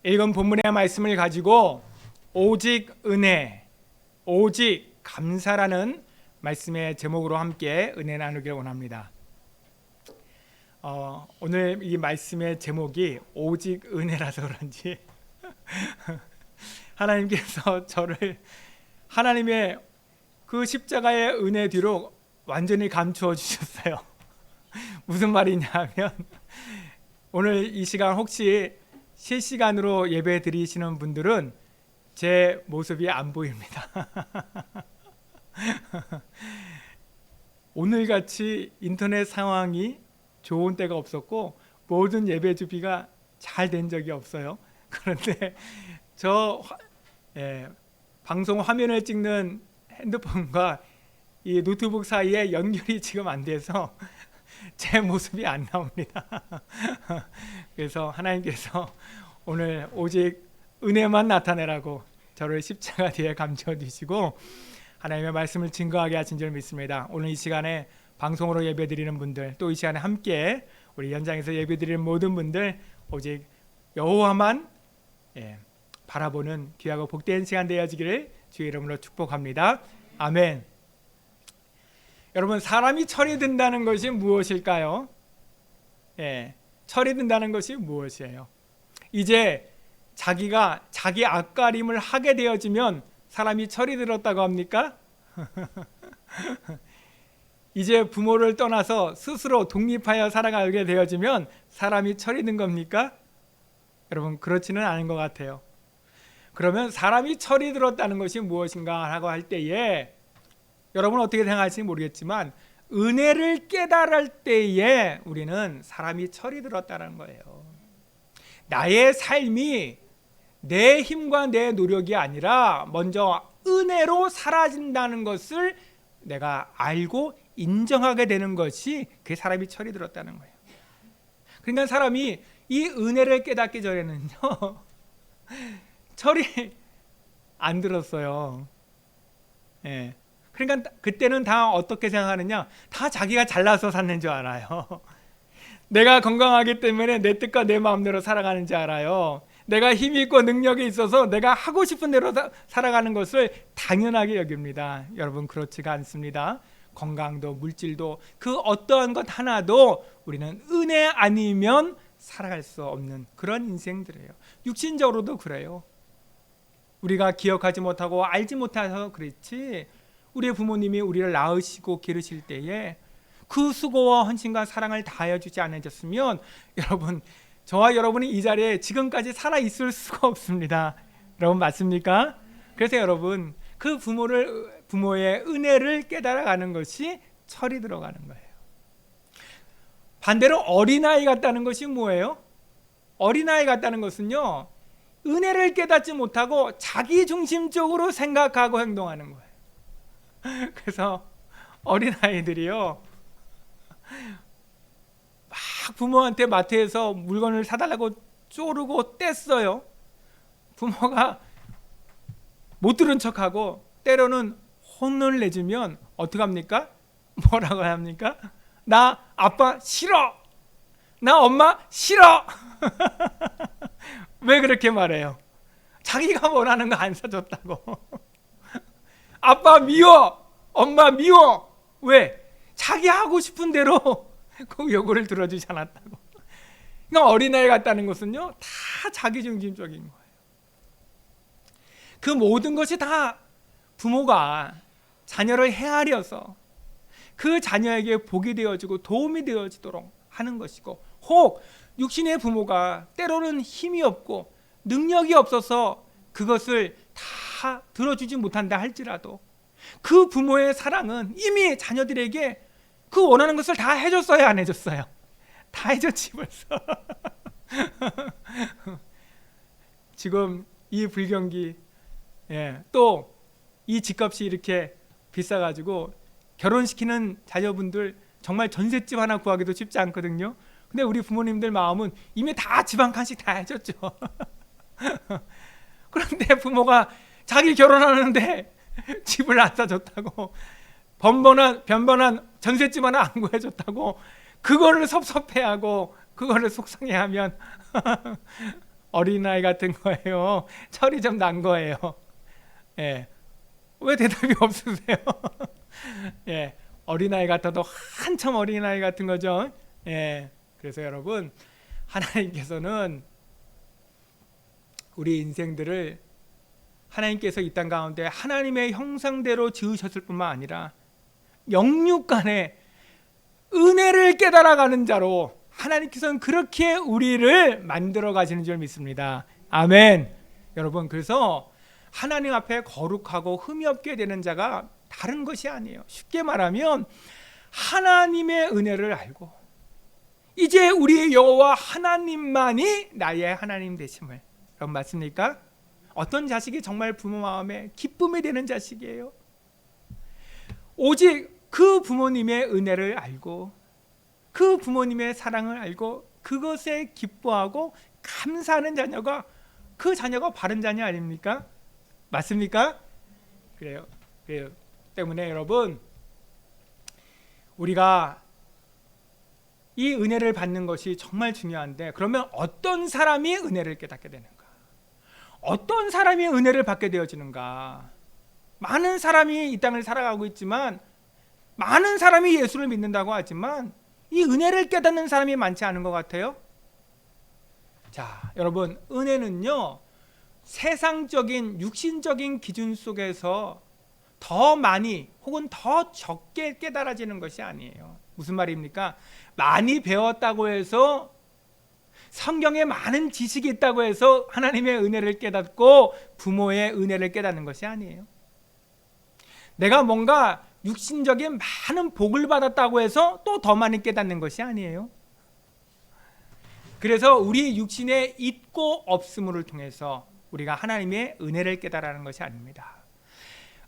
읽은 본문의 말씀을 가지고 오직 은혜, 오직 감사라는 말씀의 제목으로 함께 은혜 나누길 원합니다. 오늘 이 말씀의 제목이 오직 은혜라서 그런지 하나님께서 저를 하나님의 그 십자가의 은혜 뒤로 완전히 감추어 주셨어요. 무슨 말이냐 하면 오늘 이 시간 혹시 실시간으로 예배 드리시는 분들은 제 모습이 안 보입니다. 오늘같이 인터넷 상황이 좋은 때가 없었고 모든 예배 준비가 잘 된 적이 없어요. 그런데 방송 화면을 찍는 핸드폰과 이 노트북 사이에 연결이 지금 안 돼서 제 모습이 안 나옵니다. 그래서 하나님께서 오늘 오직 은혜만 나타내라고 저를 십자가 뒤에 감춰 주시고 하나님의 말씀을 증거하게 하신 줄 믿습니다. 오늘 이 시간에 방송으로 예배드리는 분들, 또 이 시간에 함께 우리 현장에서 예배드리는 모든 분들 오직 여호와만 바라보는 귀하고 복된 시간 되어지기를 주의 이름으로 축복합니다. 아멘. 여러분, 사람이 철이 든다는 것이 무엇일까요? 철이 든다는 것이 무엇이에요? 이제 자기가 자기 앞가림을 하게 되어지면 사람이 철이 들었다고 합니까? 이제 부모를 떠나서 스스로 독립하여 살아가게 되어지면 사람이 철이 든 겁니까? 여러분, 그렇지는 않은 것 같아요. 그러면 사람이 철이 들었다는 것이 무엇인가 라고 할 때에 여러분 어떻게 생각하실지 모르겠지만 은혜를 깨달을 때에 우리는 사람이 철이 들었다는 거예요. 나의 삶이 내 힘과 내 노력이 아니라 먼저 은혜로 사라진다는 것을 내가 알고 인정하게 되는 것이 그 사람이 철이 들었다는 거예요. 그러니까 사람이 이 은혜를 깨닫기 전에는요 철이 안 들었어요. 그러니까 그때는 다 어떻게 생각하느냐, 다 자기가 잘나서 샀는 줄 알아요. 내가 건강하기 때문에 내 뜻과 내 마음대로 살아가는 줄 알아요. 내가 힘이 있고 능력이 있어서 내가 하고 싶은 대로 살아가는 것을 당연하게 여깁니다. 여러분, 그렇지가 않습니다. 건강도 물질도 그 어떠한 것 하나도 우리는 은혜 아니면 살아갈 수 없는 그런 인생들이에요. 육신적으로도 그래요. 우리가 기억하지 못하고 알지 못해서 그렇지 우리의 부모님이 우리를 낳으시고 기르실 때에 그 수고와 헌신과 사랑을 다하여 주지 않으셨으면 여러분, 저와 여러분이 이 자리에 지금까지 살아있을 수가 없습니다. 여러분, 맞습니까? 그래서 여러분, 그 부모의 은혜를 깨달아가는 것이 철이 들어가는 거예요. 반대로 어린아이 같다는 것이 뭐예요? 어린아이 같다는 것은요, 은혜를 깨닫지 못하고 자기중심적으로 생각하고 행동하는 거예요. 그래서 어린아이들이요 막 부모한테 마트에서 물건을 사달라고 쪼르고 뗐어요. 부모가 못 들은 척하고 때로는 혼을 내주면 어떡합니까? 뭐라고 합니까? 나 아빠 싫어, 나 엄마 싫어. 왜 그렇게 말해요? 자기가 원하는 거 안 사줬다고. 아빠 미워, 엄마 미워. 왜? 자기 하고 싶은 대로 그 요구를 들어주지 않았다고. 그러니까 어린아이 같다는 것은요 다 자기중심적인 거예요. 그 모든 것이 다 부모가 자녀를 헤아려서 그 자녀에게 복이 되어지고 도움이 되어지도록 하는 것이고, 혹 육신의 부모가 때로는 힘이 없고 능력이 없어서 그것을 다 들어주지 못한다 할지라도 그 부모의 사랑은 이미 자녀들에게 그 원하는 것을 다 해줬어요, 안 해줬어요? 다 해줬지 벌써. 지금 이 불경기, 또 이 집값이 이렇게 비싸가지고 결혼시키는 자녀분들 정말 전셋집 하나 구하기도 쉽지 않거든요. 근데 우리 부모님들 마음은 이미 다 집 한 칸씩 다 해줬죠. 그런데 부모가 자기 결혼하는데 집을 안 사줬다고, 변변한 전셋집 하나 안 구해줬다고 그거를 섭섭해하고 그거를 속상해하면 어린아이 같은 거예요. 철이 좀 난 거예요. 예. 왜 대답이 없으세요? 예. 어린아이 같아도 한참 어린아이 같은 거죠. 예. 그래서 여러분, 하나님께서는 우리 인생들을 하나님께서 이 땅 가운데 하나님의 형상대로 지으셨을 뿐만 아니라 영육간에 은혜를 깨달아가는 자로 하나님께서는 그렇게 우리를 만들어 가시는 줄 믿습니다. 아멘. 여러분, 그래서 하나님 앞에 거룩하고 흠이 없게 되는 자가 다른 것이 아니에요. 쉽게 말하면 하나님의 은혜를 알고 이제 우리 여호와 하나님만이 나의 하나님 되심을. 여러분, 맞습니까? 어떤 자식이 정말 부모 마음에 기쁨이 되는 자식이에요? 오직 그 부모님의 은혜를 알고 그 부모님의 사랑을 알고 그것에 기뻐하고 감사하는 자녀가, 그 자녀가 바른 자녀 아닙니까? 맞습니까? 그래요. 때문에 여러분, 우리가 이 은혜를 받는 것이 정말 중요한데, 그러면 어떤 사람이 은혜를 깨닫게 되는가? 어떤 사람이 은혜를 받게 되어지는가? 많은 사람이 이 땅을 살아가고 있지만, 많은 사람이 예수를 믿는다고 하지만 이 은혜를 깨닫는 사람이 많지 않은 것 같아요. 자, 여러분, 은혜는요, 세상적인 육신적인 기준 속에서 더 많이 혹은 더 적게 깨달아지는 것이 아니에요. 무슨 말입니까? 많이 배웠다고 해서, 성경에 많은 지식이 있다고 해서 하나님의 은혜를 깨닫고 부모의 은혜를 깨닫는 것이 아니에요. 내가 뭔가 육신적인 많은 복을 받았다고 해서 또 더 많이 깨닫는 것이 아니에요. 그래서 우리 육신의 있고 없음을 통해서 우리가 하나님의 은혜를 깨달아는 것이 아닙니다.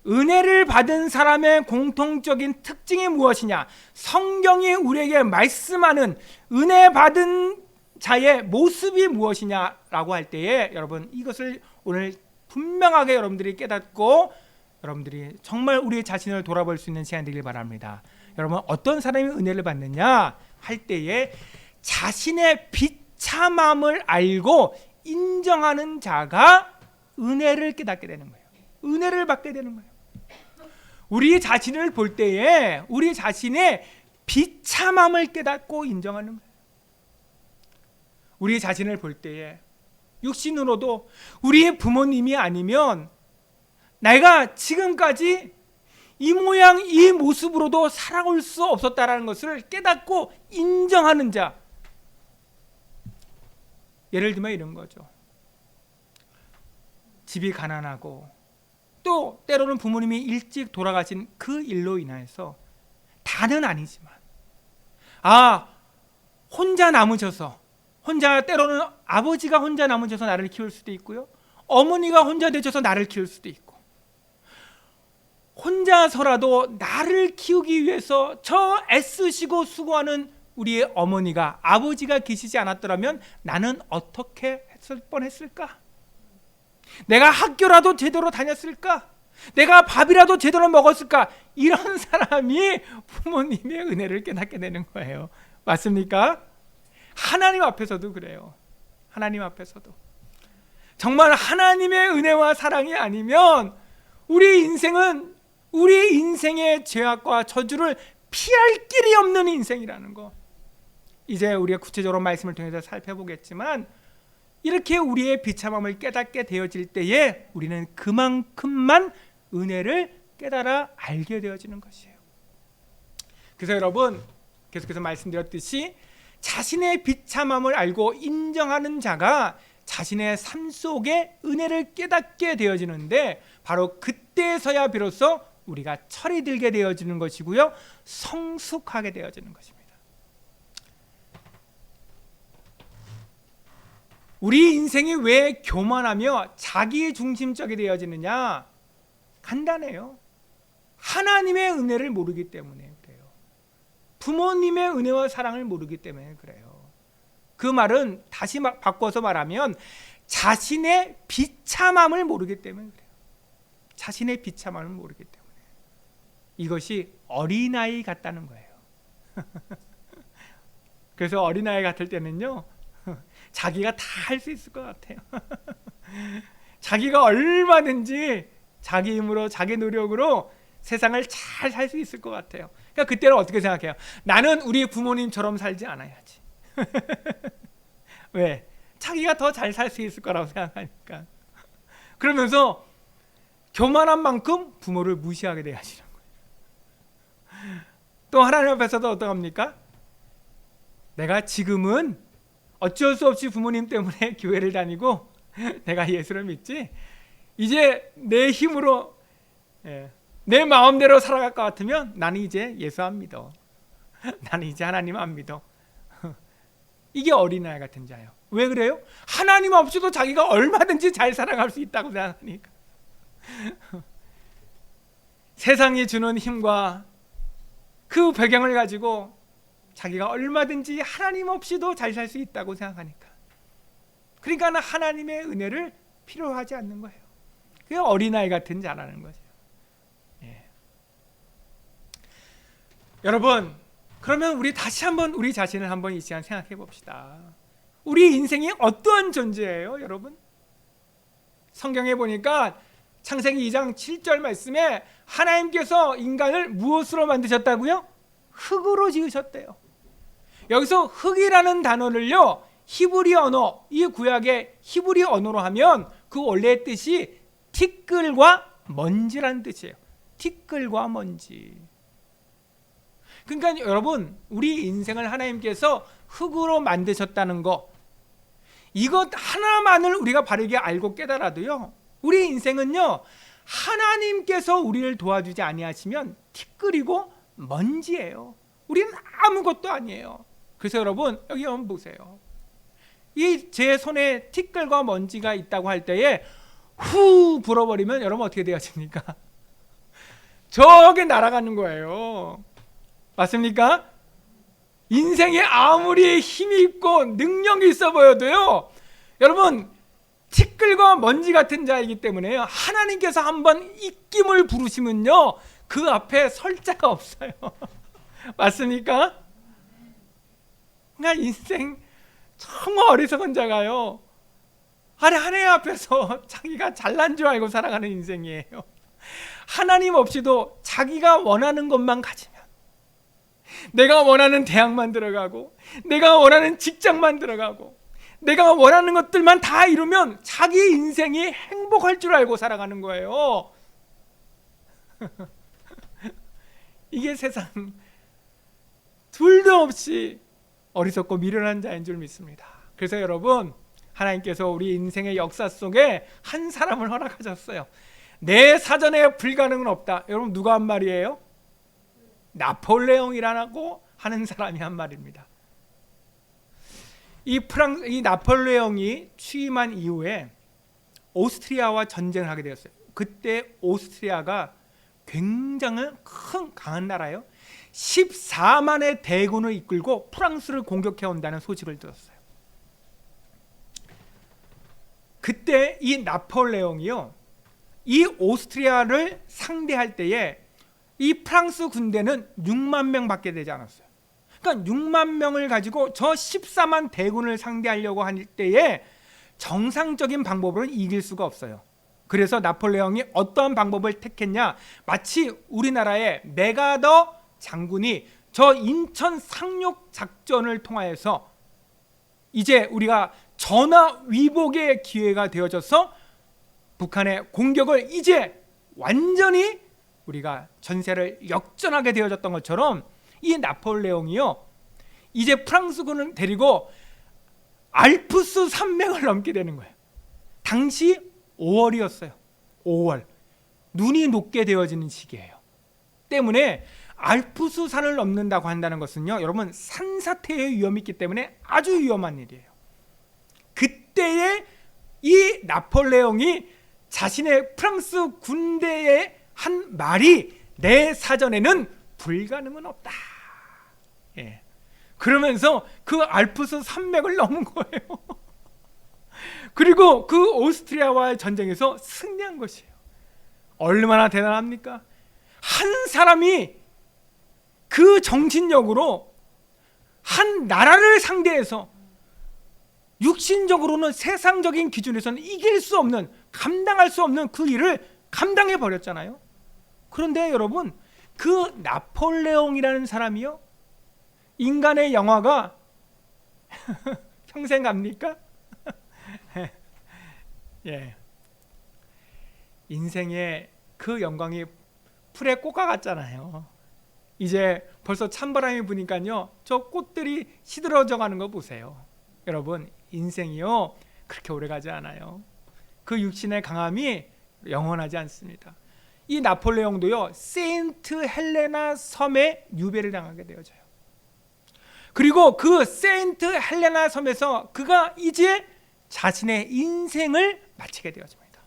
은혜를 받은 사람의 공통적인 특징이 무엇이냐? 성경이 우리에게 말씀하는 은혜 받은 자의 모습이 무엇이냐라고 할 때에, 여러분, 이것을 오늘 분명하게 여러분들이 깨닫고 여러분들이 정말 우리 자신을 돌아볼 수 있는 시간 되길 바랍니다. 여러분, 어떤 사람이 은혜를 받느냐 할 때에 자신의 비참함을 알고 인정하는 자가 은혜를 깨닫게 되는 거예요. 은혜를 받게 되는 거예요. 우리 자신을 볼 때에 우리 자신의 비참함을 깨닫고 인정하는 거예요. 우리 자신을 볼 때에 육신으로도 우리의 부모님이 아니면 내가 지금까지 이 모양 이 모습으로도 살아올 수 없었다라는 것을 깨닫고 인정하는 자. 예를 들면 이런 거죠. 집이 가난하고 또 때로는 부모님이 일찍 돌아가신 그 일로 인해서, 다는 아니지만 혼자 남으셔서, 때로는 아버지가 혼자 남으셔서 나를 키울 수도 있고요, 어머니가 혼자 되셔서 나를 키울 수도 있고, 혼자서라도 나를 키우기 위해서 저 애쓰시고 수고하는 우리의 어머니가, 아버지가 계시지 않았더라면 나는 어떻게 했을 뻔했을까? 내가 학교라도 제대로 다녔을까? 내가 밥이라도 제대로 먹었을까? 이런 사람이 부모님의 은혜를 깨닫게 되는 거예요. 맞습니까? 하나님 앞에서도 그래요. 하나님 앞에서도 정말 하나님의 은혜와 사랑이 아니면 우리 인생의 죄악과 저주를 피할 길이 없는 인생이라는 거, 이제 우리가 구체적으로 말씀을 통해서 살펴보겠지만, 이렇게 우리의 비참함을 깨닫게 되어질 때에 우리는 그만큼만 은혜를 깨달아 알게 되어지는 것이에요. 그래서 여러분, 계속해서 말씀드렸듯이 자신의 비참함을 알고 인정하는 자가 자신의 삶 속에 은혜를 깨닫게 되어지는데, 바로 그때서야 비로소 우리가 철이 들게 되어지는 것이고요, 성숙하게 되어지는 것입니다. 우리 인생이 왜 교만하며 자기중심적이 되어지느냐? 간단해요. 하나님의 은혜를 모르기 때문에 그래요. 부모님의 은혜와 사랑을 모르기 때문에 그래요. 그 말은 다시 바꿔서 말하면 자신의 비참함을 모르기 때문에 그래요. 자신의 비참함을 모르기 때문에. 이것이 어린아이 같다는 거예요. 그래서 어린아이 같을 때는요, 자기가 다 할 수 있을 것 같아요. 자기가 얼마든지 자기 힘으로 자기 노력으로 세상을 잘 살 수 있을 것 같아요. 그러니까 그때는 어떻게 생각해요? 나는 우리 부모님처럼 살지 않아야지. 왜? 자기가 더 잘 살 수 있을 거라고 생각하니까. 그러면서 교만한 만큼 부모를 무시하게 되어지는 거예요. 또 하나님 앞에서도 어떡합니까? 내가 지금은 어쩔 수 없이 부모님 때문에 교회를 다니고 내가 예수를 믿지, 이제 내 힘으로 내 마음대로 살아갈 것 같으면 나는 이제 예수 안 믿어. 나는 이제 하나님 안 믿어. 이게 어린아이 같은 자예요. 왜 그래요? 하나님 없이도 자기가 얼마든지 잘 살아갈 수 있다고 생각하니까. 세상이 주는 힘과 그 배경을 가지고 자기가 얼마든지 하나님 없이도 잘 살 수 있다고 생각하니까. 그러니까 하나님의 은혜를 필요하지 않는 거예요. 그게 어린아이 같은 자라는 거죠. 예. 여러분, 그러면 우리 다시 한번 우리 자신을 한번 이 시간 생각해 봅시다. 우리 인생이 어떠한 존재예요, 여러분? 성경에 보니까 창세기 2장 7절 말씀에 하나님께서 인간을 무엇으로 만드셨다고요? 흙으로 지으셨대요. 여기서 흙이라는 단어를요, 히브리 언어, 이 구약의 히브리 언어로 하면 그 원래의 뜻이 티끌과 먼지란 뜻이에요. 티끌과 먼지. 그러니까 여러분, 우리 인생을 하나님께서 흙으로 만드셨다는 거, 이것 하나만을 우리가 바르게 알고 깨달아도요, 우리 인생은요, 하나님께서 우리를 도와주지 아니하시면 티끌이고 먼지예요. 우리는 아무것도 아니에요. 그래서 여러분, 여기 한번 보세요. 이 제 손에 티끌과 먼지가 있다고 할 때에 후 불어버리면 여러분 어떻게 되어집니까? 저게 날아가는 거예요. 맞습니까? 인생에 아무리 힘이 있고 능력이 있어 보여도요, 여러분 티끌과 먼지 같은 자이기 때문에요, 하나님께서 한번 입김을 부르시면요, 그 앞에 설 자가 없어요. 맞습니까? 그러니까 인생 정말 어리석은 자가요, 하나님 앞에서 자기가 잘난 줄 알고 살아가는 인생이에요. 하나님 없이도 자기가 원하는 것만 가지면, 내가 원하는 대학만 들어가고, 내가 원하는 직장만 들어가고, 내가 원하는 것들만 다 이루면 자기 인생이 행복할 줄 알고 살아가는 거예요. 이게 세상 둘도 없이 어리석고 미련한 자인 줄 믿습니다. 그래서 여러분, 하나님께서 우리 인생의 역사 속에 한 사람을 허락하셨어요. 내 사전에 불가능은 없다. 여러분, 누가 한 말이에요? 나폴레옹이라고 하는 사람이 한 말입니다. 이 나폴레옹이 취임한 이후에 오스트리아와 전쟁을 하게 되었어요. 그때 오스트리아가 굉장히 강한 나라예요. 14만의 대군을 이끌고 프랑스를 공격해 온다는 소식을 들었어요. 그때 이 나폴레옹이요, 이 오스트리아를 상대할 때에 이 프랑스 군대는 6만 명밖에 되지 않았어요. 그러니까 6만 명을 가지고 저 14만 대군을 상대하려고 할 때에 정상적인 방법으로는 이길 수가 없어요. 그래서 나폴레옹이 어떠한 방법을 택했냐, 마치 우리나라의 메가더 장군이 저 인천 상륙 작전을 통하여서 이제 우리가 전화 위복의 기회가 되어져서 북한의 공격을 이제 완전히 우리가 전세를 역전하게 되어졌던 것처럼, 이 나폴레옹이요, 이제 프랑스군을 데리고 알프스 산맥을 넘게 되는 거예요. 당시 5월이었어요. 5월. 눈이 녹게 되어지는 시기예요. 때문에 알프스 산을 넘는다고 한다는 것은요, 여러분 산사태의 위험이 있기 때문에 아주 위험한 일이에요. 그때에 이 나폴레옹이 자신의 프랑스 군대에 한 말이, 내 사전에는 불가능은 없다. 예. 그러면서 그 알프스 산맥을 넘은 거예요. 그리고 그 오스트리아와의 전쟁에서 승리한 것이에요. 얼마나 대단합니까? 한 사람이 그 정신력으로 한 나라를 상대해서 육신적으로는 세상적인 기준에서는 이길 수 없는, 감당할 수 없는 그 일을 감당해 버렸잖아요. 그런데 여러분, 그 나폴레옹이라는 사람이요, 인간의 영화가 평생 갑니까? 예. 인생의 그 영광이 풀에 꽃과 같잖아요. 이제 벌써 찬바람이 부니까요, 저 꽃들이 시들어져 가는 거 보세요. 여러분, 인생이요 그렇게 오래가지 않아요. 그 육신의 강함이 영원하지 않습니다. 이 나폴레옹도요, 세인트 헬레나 섬에 유배를 당하게 되어져요. 그리고 그 세인트 헬레나 섬에서 그가 이제 자신의 인생을 마치게 되어집니다.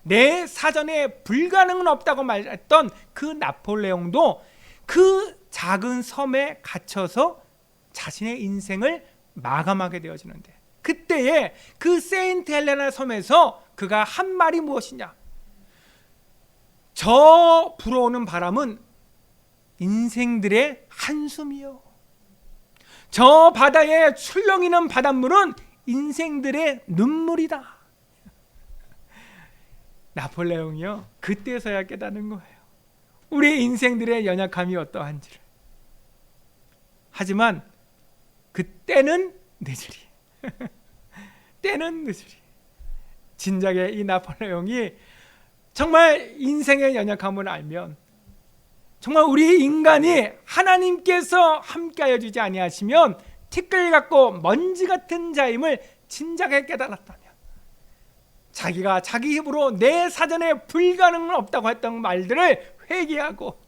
내 사전에 불가능은 없다고 말했던 그 나폴레옹도 그 작은 섬에 갇혀서 자신의 인생을 마감하게 되어지는데, 그때에 그 세인트 헬레나 섬에서 그가 한 말이 무엇이냐? 저 불어오는 바람은 인생들의 한숨이요, 저 바다에 출렁이는 바닷물은 인생들의 눈물이다. 나폴레옹이요, 그때서야 깨닫는 거예요. 우리 인생들의 연약함이 어떠한지를. 하지만 그때는 늦으리. 때는 늦으리. 진작에 이 나폴레옹이 정말 인생의 연약함을 알면, 정말 우리 인간이 하나님께서 함께하여 주지 아니하시면 티끌 같고 먼지 같은 자임을 진작에 깨달았다면, 자기가 자기 힘으로 내 사전에 불가능은 없다고 했던 말들을 회개하고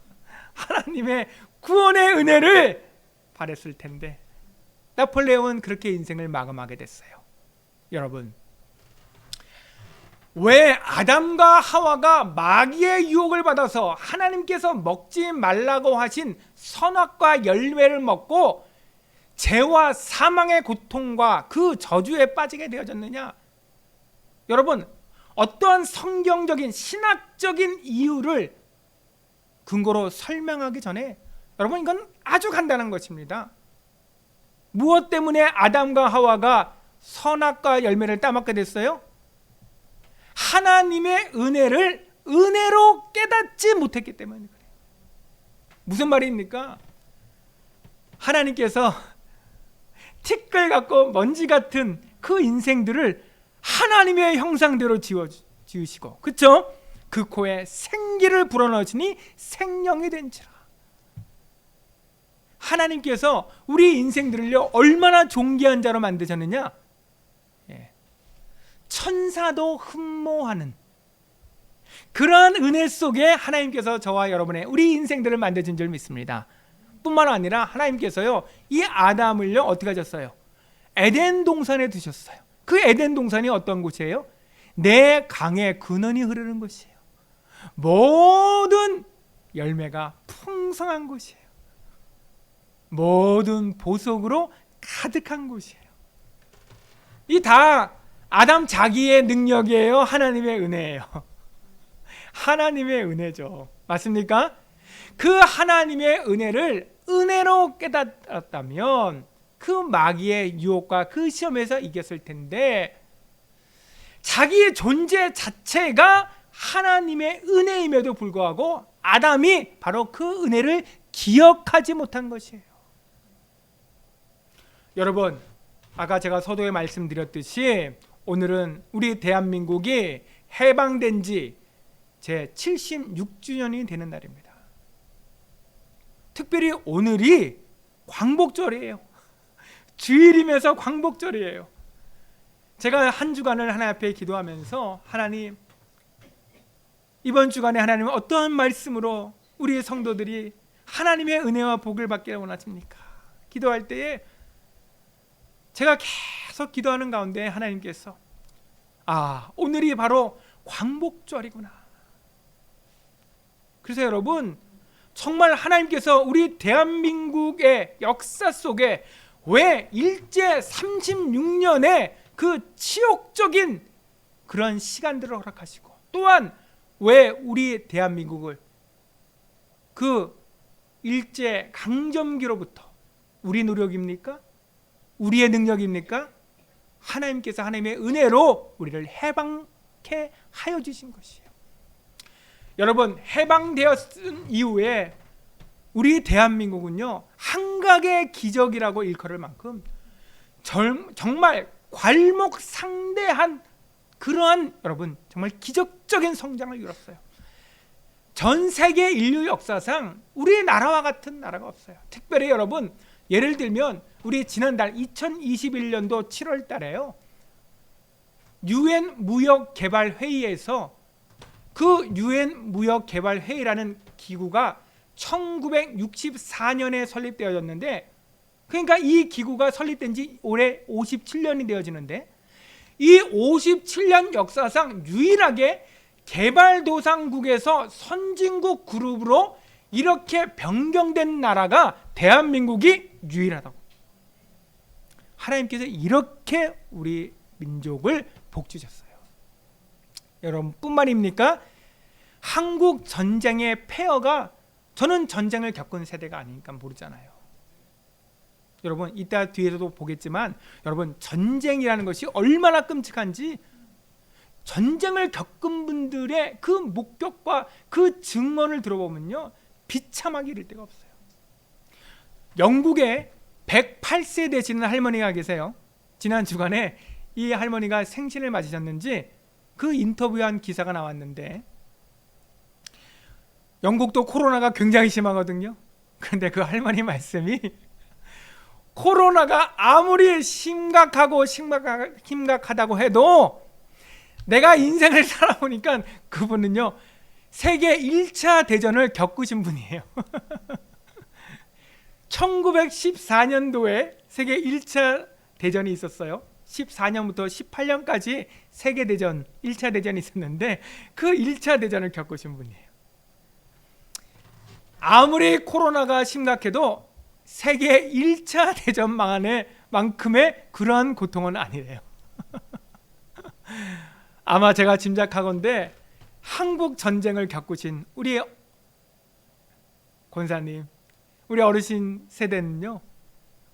하나님의 구원의 은혜를 바랬을 텐데, 나폴레옹은 그렇게 인생을 마감하게 됐어요. 여러분, 왜 아담과 하와가 마귀의 유혹을 받아서 하나님께서 먹지 말라고 하신 선악과 열매를 먹고 죄와 사망의 고통과 그 저주에 빠지게 되어졌느냐? 여러분, 어떠한 성경적인 신학적인 이유를 근거로 설명하기 전에, 여러분, 이건 아주 간단한 것입니다. 무엇 때문에 아담과 하와가 선악과 열매를 따먹게 됐어요? 하나님의 은혜를 은혜로 깨닫지 못했기 때문에 그래요. 무슨 말입니까? 하나님께서 티끌 같고 먼지 같은 그 인생들을 하나님의 형상대로 지으시고, 그렇죠? 그 코에 생기를 불어넣으시니 생명이 된지라. 하나님께서 우리 인생들을요 얼마나 존귀한 자로 만드셨느냐? 천사도 흠모하는 그러한 은혜 속에 하나님께서 저와 여러분의 우리 인생들을 만드신 줄 믿습니다. 뿐만 아니라 하나님께서요 이 아담을요 어떻게 하셨어요? 에덴 동산에 두셨어요. 그 에덴 동산이 어떤 곳이에요? 내 강의 근원이 흐르는 곳이에요. 모든 열매가 풍성한 곳이에요. 모든 보석으로 가득한 곳이에요. 이 다 아담 자기의 능력이에요? 하나님의 은혜예요? 하나님의 은혜죠. 맞습니까? 그 하나님의 은혜를 은혜로 깨닫았다면 그 마귀의 유혹과 그 시험에서 이겼을 텐데, 자기의 존재 자체가 하나님의 은혜임에도 불구하고 아담이 바로 그 은혜를 기억하지 못한 것이에요. 여러분, 아까 제가 서두에 말씀드렸듯이 오늘은 우리 대한민국이 해방된 지 제 76주년이 되는 날입니다. 특별히 오늘이 광복절이에요. 주일이면서 광복절이에요. 제가 한 주간을 하나님 앞에 기도하면서, 하나님, 이번 주간에 하나님은 어떠한 말씀으로 우리 성도들이 하나님의 은혜와 복을 받기를 원하십니까? 기도할 때에 제가 계속 기도하는 가운데 하나님께서 오늘이 바로 광복절이구나. 그래서 여러분, 정말 하나님께서 우리 대한민국의 역사 속에 왜 일제 36년의 그 치욕적인 그런 시간들을 허락하시고, 또한 왜 우리 대한민국을 그 일제 강점기로부터, 우리 노력입니까? 우리의 능력입니까? 하나님께서 하나님의 은혜로 우리를 해방케 하여 주신 것이에요. 여러분, 해방되었은 이후에 우리 대한민국은요, 한각의 기적이라고 일컬을 만큼 정말 괄목상대한 그러한, 여러분, 정말 기적적인 성장을 이뤘어요. 전 세계 인류 역사상 우리 나라와 같은 나라가 없어요. 특별히 여러분, 예를 들면 우리 지난달 2021년도 7월 달에요, 유엔 무역개발회의에서, 그 유엔 무역개발회의라는 기구가 1964년에 설립되어졌는데, 그러니까 이 기구가 설립된 지 올해 57년이 되어지는데, 이 57년 역사상 유일하게 개발도상국에서 선진국 그룹으로 이렇게 변경된 나라가 대한민국이 유일하다고. 하나님께서 이렇게 우리 민족을 복주셨어요. 여러분, 뿐만입니까? 한국 전쟁의 폐허가, 저는 전쟁을 겪은 세대가 아니니까 모르잖아요. 여러분, 이따 뒤에서도 보겠지만, 여러분, 전쟁이라는 것이 얼마나 끔찍한지 전쟁을 겪은 분들의 그 목격과 그 증언을 들어보면요, 비참하기 이를 데가 없어요. 영국에 108세 되시는 할머니가 계세요. 지난 주간에 이 할머니가 생신을 맞으셨는지 그 인터뷰한 기사가 나왔는데, 영국도 코로나가 굉장히 심하거든요. 그런데 그 할머니 말씀이, 코로나가 아무리 심각하다고 해도 내가 인생을 살아보니까, 그분은요, 세계 1차 대전을 겪으신 분이에요. 1914년도에 세계 1차 대전이 있었어요. 14년부터 18년까지 세계대전, 1차 대전이 있었는데 그 1차 대전을 겪으신 분이에요. 아무리 코로나가 심각해도 세계 1차 대전만큼의 그러한 고통은 아니래요. 아마 제가 짐작하건대 한국 전쟁을 겪으신 우리 권사님, 우리 어르신 세대는요,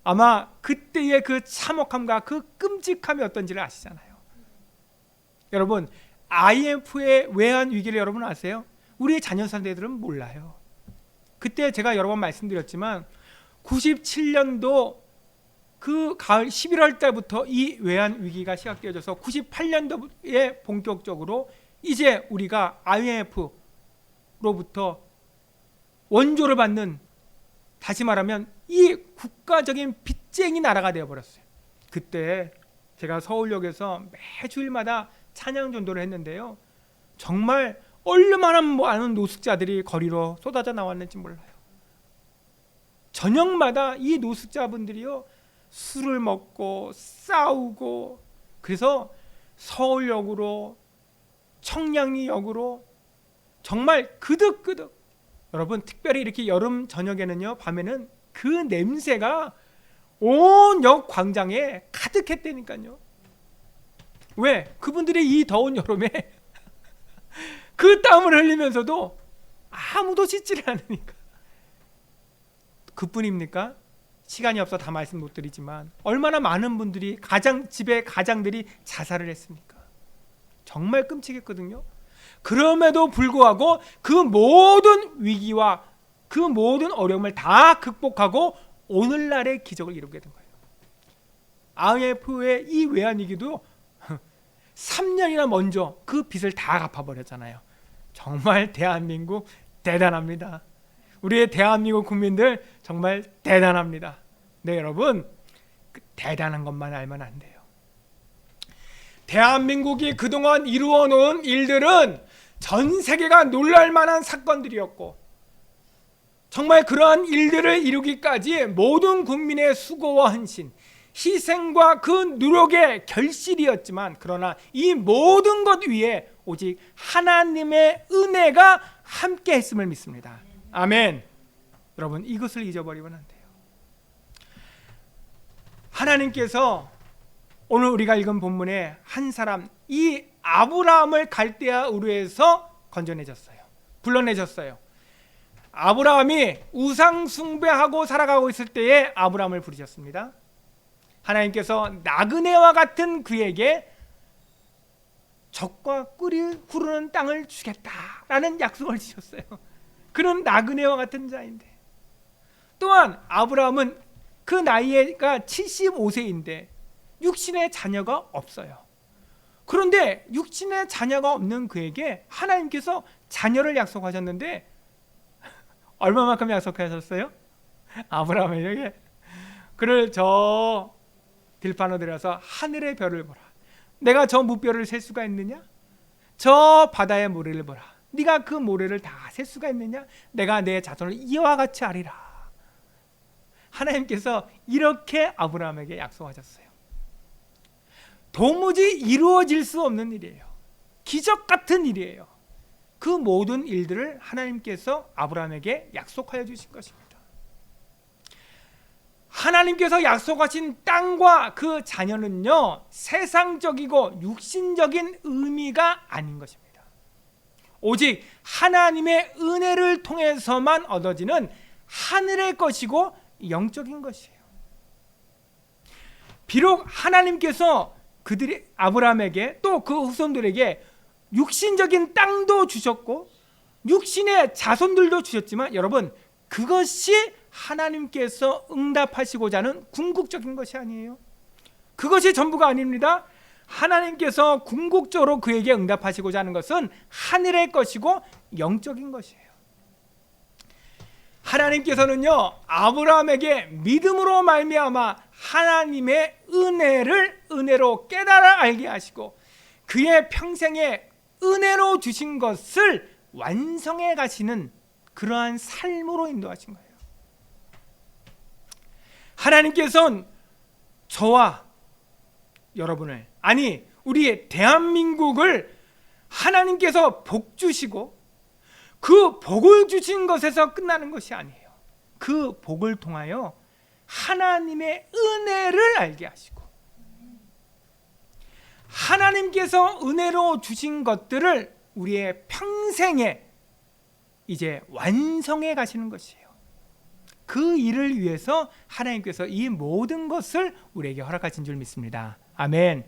아마 그때의 그 참혹함과 그 끔찍함이 어떤지를 아시잖아요. 여러분, IMF의 외환 위기를 여러분 아세요? 우리 자녀 세대들은 몰라요. 그때 제가 여러 번 말씀드렸지만 97년도 그 가을 11월 달부터 이 외환 위기가 시작되어져서 98년도에 본격적으로 이제 우리가 IMF로부터 원조를 받는, 다시 말하면 이 국가적인 빚쟁이 나라가 되어버렸어요. 그때 제가 서울역에서 매주일마다 찬양 전도를 했는데요, 정말 얼마나 많은 노숙자들이 거리로 쏟아져 나왔는지 몰라요. 저녁마다 이 노숙자분들이요, 술을 먹고 싸우고, 그래서 서울역으로 청량리역으로 정말 그득그득, 여러분, 특별히 이렇게 여름 저녁에는요, 밤에는 그 냄새가 온 역 광장에 가득했다니까요. 왜? 그분들이 이 더운 여름에 그 땀을 흘리면서도 아무도 씻지를 않으니까. 그뿐입니까? 시간이 없어 다 말씀 못 드리지만 얼마나 많은 분들이 집에 가장들이 자살을 했습니까? 정말 끔찍했거든요. 그럼에도 불구하고 그 모든 위기와 그 모든 어려움을 다 극복하고 오늘날의 기적을 이루게 된 거예요. IMF의 이 외환위기도 3년이나 먼저 그 빚을 다 갚아버렸잖아요. 정말 대한민국 대단합니다. 우리의 대한민국 국민들 정말 대단합니다. 네, 여러분, 대단한 것만 알면 안 돼요. 대한민국이 그동안 이루어 놓은 일들은 전 세계가 놀랄 만한 사건들이었고, 정말 그러한 일들을 이루기까지 모든 국민의 수고와 헌신, 희생과 그 노력의 결실이었지만, 그러나 이 모든 것 위에 오직 하나님의 은혜가 함께 했음을 믿습니다. 아멘. 여러분, 이것을 잊어버리면 안 돼요. 하나님께서 오늘 우리가 읽은 본문에 한 사람, 이 아브라함을 갈대아 우르에서 건져내셨어요. 불러내셨어요. 아브라함이 우상 숭배하고 살아가고 있을 때에 아브라함을 부르셨습니다. 하나님께서 나그네와 같은 그에게 젖과 꿀이 흐르는 땅을 주겠다라는 약속을 주셨어요. 그는 나그네와 같은 자인데, 또한 아브라함은 그 나이가 75세인데 육신의 자녀가 없어요. 그런데 육신의 자녀가 없는 그에게 하나님께서 자녀를 약속하셨는데 얼마만큼 약속하셨어요? 아브라함에게 그를 저 들판으로 들어서 하늘의 별을 보라. 내가 저 무별을 셀 수가 있느냐? 저 바다의 모래를 보라. 네가 그 모래를 다 셀 수가 있느냐? 내가 내 자손을 이와 같이 하리라. 하나님께서 이렇게 아브라함에게 약속하셨어요. 도무지 이루어질 수 없는 일이에요. 기적 같은 일이에요. 그 모든 일들을 하나님께서 아브라함에게 약속하여 주신 것입니다. 하나님께서 약속하신 땅과 그 자녀는요, 세상적이고 육신적인 의미가 아닌 것입니다. 오직 하나님의 은혜를 통해서만 얻어지는 하늘의 것이고 영적인 것이에요. 비록 하나님께서 그들이 아브라함에게 또 그 후손들에게 육신적인 땅도 주셨고 육신의 자손들도 주셨지만, 여러분, 그것이 하나님께서 응답하시고자 하는 궁극적인 것이 아니에요. 그것이 전부가 아닙니다. 하나님께서 궁극적으로 그에게 응답하시고자 하는 것은 하늘의 것이고 영적인 것이에요. 하나님께서는요, 아브라함에게 믿음으로 말미암아 하나님의 은혜를 은혜로 깨달아 알게 하시고 그의 평생에 은혜로 주신 것을 완성해 가시는 그러한 삶으로 인도하신 거예요. 하나님께서는 저와 여러분을, 아니 우리 대한민국을 하나님께서 복 주시고 그 복을 주신 것에서 끝나는 것이 아니에요. 그 복을 통하여 하나님의 은혜를 알게 하시고 하나님께서 은혜로 주신 것들을 우리의 평생에 이제 완성해 가시는 것이에요. 그 일을 위해서 하나님께서 이 모든 것을 우리에게 허락하신 줄 믿습니다. 아멘.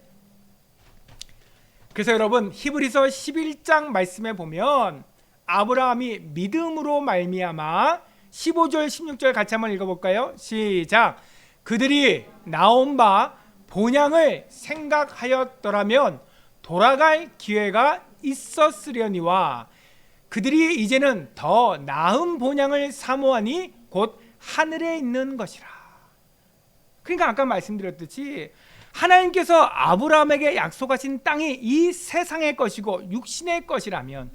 그래서 여러분, 히브리서 11장 말씀에 보면 아브라함이 믿음으로 말미암아 15절 16절 같이 한번 읽어볼까요? 시작. 그들이 나온 바 본향을 생각하였더라면 돌아갈 기회가 있었으려니와 그들이 이제는 더 나은 본향을 사모하니 곧 하늘에 있는 것이라. 그러니까 아까 말씀드렸듯이 하나님께서 아브라함에게 약속하신 땅이 이 세상의 것이고 육신의 것이라면,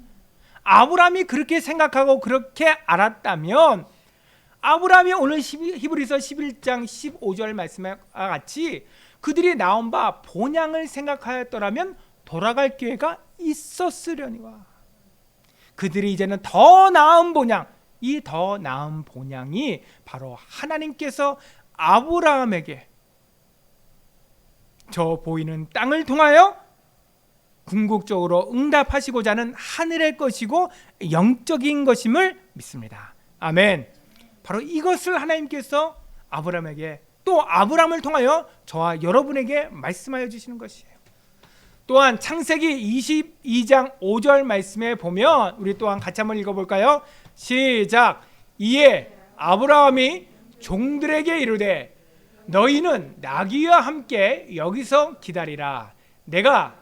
아브라함이 그렇게 생각하고 그렇게 알았다면, 아브라함이 오늘 히브리서 11장 15절 말씀과 같이 그들이 나온 바 본향을 생각하였더라면 돌아갈 기회가 있었으려니와 그들이 이제는 더 나은 본향, 이 더 나은 본향이 바로 하나님께서 아브라함에게 저 보이는 땅을 통하여 궁극적으로 응답하시고자 하는 하늘의 것이고 영적인 것임을 믿습니다. 아멘. 바로 이것을 하나님께서 아브라함에게, 또 아브라함을 통하여 저와 여러분에게 말씀하여 주시는 것이에요. 또한 창세기 22장 5절 말씀에 보면 우리 또한 같이 한번 읽어볼까요? 시작. 이에 아브라함이 종들에게 이르되 너희는 나귀와 함께 여기서 기다리라. 내가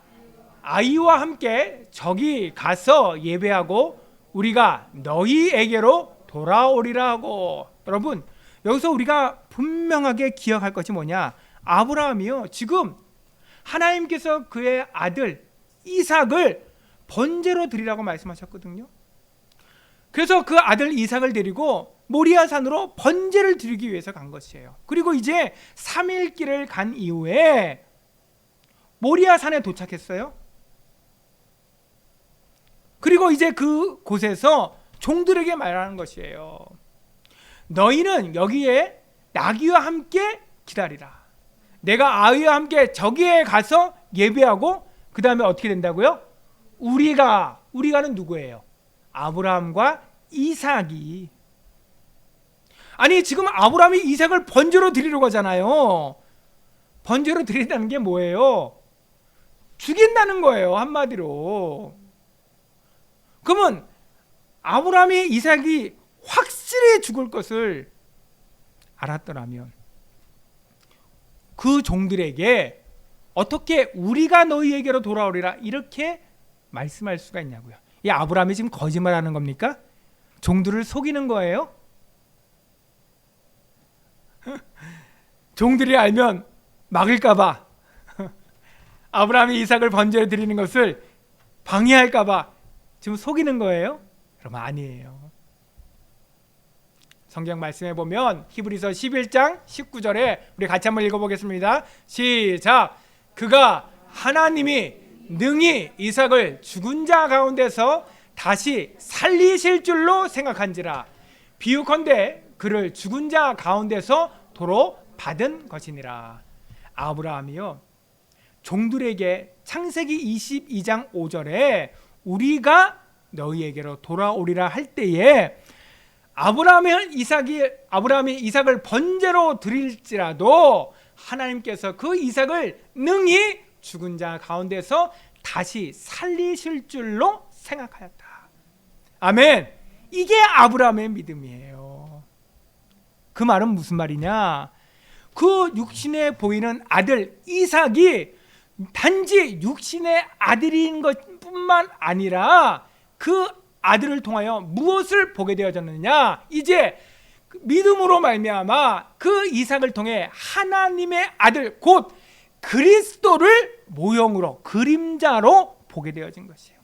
아이와 함께 저기 가서 예배하고 우리가 너희에게로 돌아오리라 하고. 여러분, 여기서 우리가 분명하게 기억할 것이 뭐냐? 아브라함이요, 지금 하나님께서 그의 아들 이삭을 번제로 드리라고 말씀하셨거든요. 그래서 그 아들 이삭을 데리고 모리아 산으로 번제를 드리기 위해서 간 것이에요. 그리고 이제 3일 길을 간 이후에 모리아 산에 도착했어요. 그리고 이제 그 곳에서 종들에게 말하는 것이에요. 너희는 여기에 나귀와 함께 기다리라. 내가 아이와 함께 저기에 가서 예배하고 그 다음에 어떻게 된다고요? 우리가는 누구예요? 아브라함과 이삭이. 아니 지금 아브라함이 이삭을 번제로 드리러 가잖아요. 번제로 드린다는 게 뭐예요? 죽인다는 거예요, 한마디로. 그러면 아브라함이 이삭이 확실히 죽을 것을 알았더라면 그 종들에게 어떻게 우리가 너희에게로 돌아오리라 이렇게 말씀할 수가 있냐고요. 이 아브라함이 지금 거짓말하는 겁니까? 종들을 속이는 거예요? 종들이 알면 막을까 봐 아브라함이 이삭을 번제로 드리는 것을 방해할까 봐 지금 속이는 거예요? 그러면 아니에요. 성경 말씀에 보면 히브리서 11장 19절에 우리 같이 한번 읽어보겠습니다. 시작. 그가 하나님이 능히 이삭을 죽은 자 가운데서 다시 살리실 줄로 생각한지라. 비유컨대 그를 죽은 자 가운데서 도로 받은 것이니라. 아브라함이요, 종들에게 창세기 22장 5절에 우리가 너희에게로 돌아오리라 할 때에 아브라함이 이삭을 번제로 드릴지라도 하나님께서 그 이삭을 능히 죽은 자 가운데서 다시 살리실 줄로 생각하였다. 아멘. 이게 아브라함의 믿음이에요. 그 말은 무슨 말이냐? 그 육신에 보이는 아들 이삭이 단지 육신의 아들인 것뿐만 아니라 그 아들을 통하여 무엇을 보게 되어졌느냐? 이제 믿음으로 말미암아 그 이삭을 통해 하나님의 아들 곧 그리스도를 모형으로 그림자로 보게 되어진 것이에요.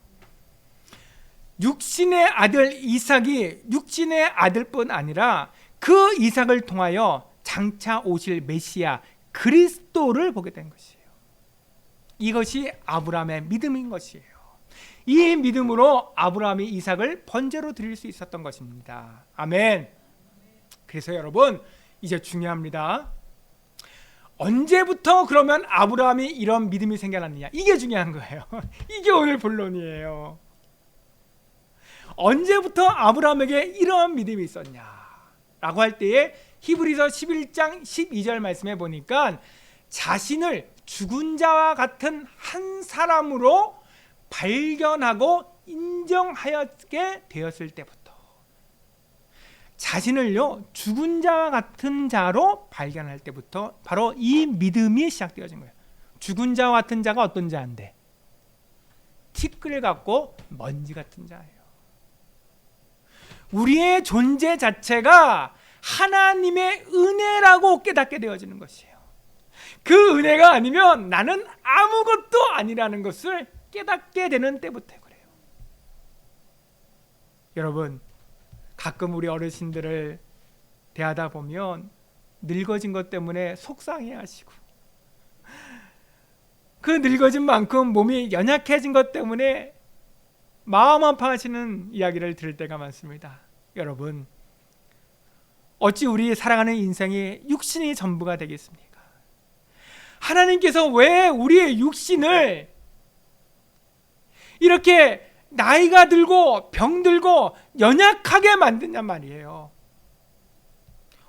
육신의 아들 이삭이 육신의 아들뿐 아니라 그 이삭을 통하여 장차 오실 메시아 그리스도를 보게 된 것이에요. 이것이 아브라함의 믿음인 것이에요. 이 믿음으로 아브라함이 이삭을 번제로 드릴 수 있었던 것입니다. 아멘. 그래서 여러분 이제 중요합니다. 언제부터 그러면 아브라함이 이런 믿음이 생겨났느냐? 이게 중요한 거예요. 이게 오늘 본론이에요. 언제부터 아브라함에게 이러한 믿음이 있었냐? 라고 할 때에 히브리서 11장 12절 말씀해 보니까 자신을 죽은 자와 같은 한 사람으로 발견하고 인정하였게 되었을 때부터, 자신을요 죽은 자와 같은 자로 발견할 때부터 바로 이 믿음이 시작되어진 거예요. 죽은 자와 같은 자가 어떤 자인데? 티끌 같고 먼지 같은 자예요. 우리의 존재 자체가 하나님의 은혜라고 깨닫게 되어지는 것이에요. 그 은혜가 아니면 나는 아무것도 아니라는 것을 깨닫게 되는 때부터 그래요. 여러분, 가끔 우리 어르신들을 대하다 보면 늙어진 것 때문에 속상해하시고 그 늙어진 만큼 몸이 연약해진 것 때문에 마음 아파하시는 이야기를 들을 때가 많습니다. 여러분, 어찌 우리 살아가는 인생이 육신이 전부가 되겠습니까? 하나님께서 왜 우리의 육신을 이렇게 나이가 들고 병들고 연약하게 만드냔 말이에요.